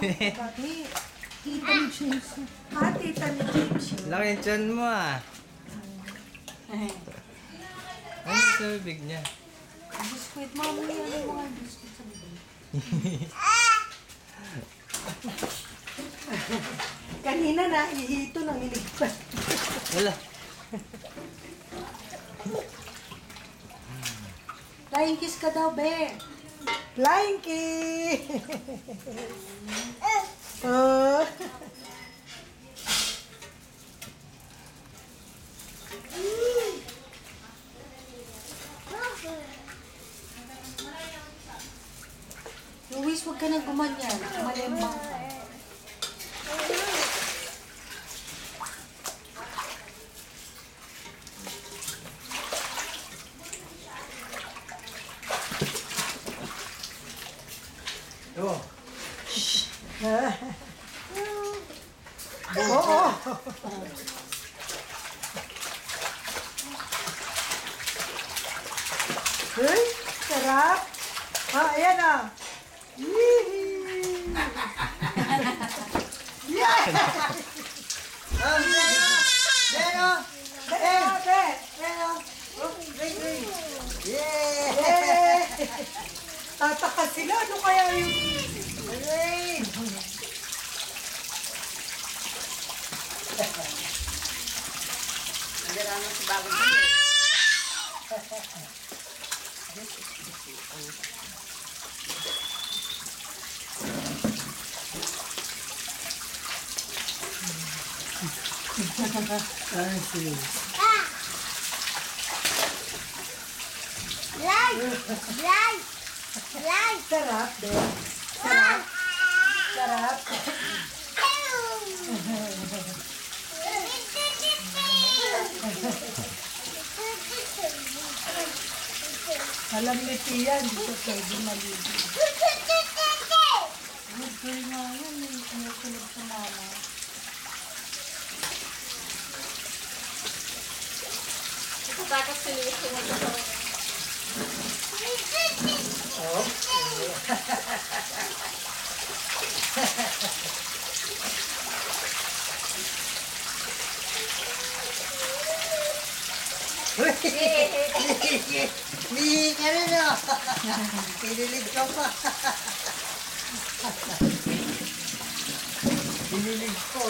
Bakit? Tita ni James. Tita ni James. Laki yung tiyan mo ah. Ano sa bibig niya? Biskuit, mami. Ano yung mga biskuit sa bibig? Kanina na, ihito lang iligpas. Wala. Flying kiss ka daw, be. Flying kiss! Oh. Luis, huwag ka nang gumanyan. Malembang ka. Oo. Oo. Hey, sarap. Ayan ah. Yee! Yeah! Beno! Yeah! Tataka sila. Ano kaya yung... Rain! Nagdarano sa bagong dito. Ano sila? Sarap, Ben. Sarap. Sarap. Alam ni Tia, hindi ko pwede maligo. Good girl nga yan, sinusunod sa mama. Ito tapos sinusunod ko sa Ni, ano na? Pinilig ka pa. Pinilig ko.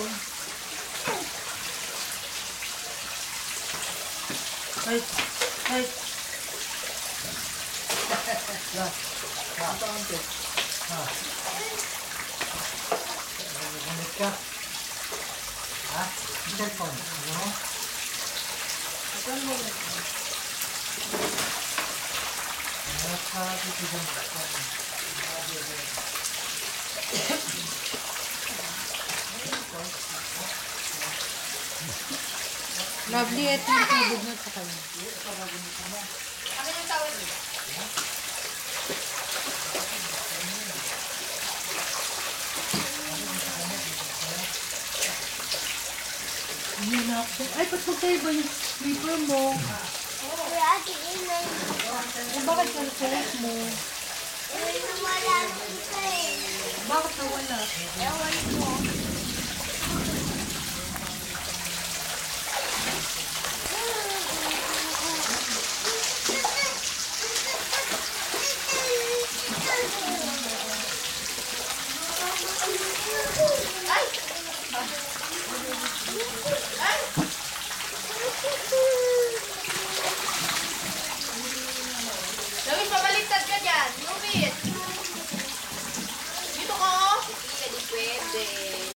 Ay, ay. Ganit ka. Ha? Cellphone. Ano? Saan mo yun? Lovely, ito yung tubig na sa kanya. Kami ng tawad nila. Hindi na ako. Ay, ba't magkaiba yung slipper mo? Bakit ang suot mo? Bakit nawala?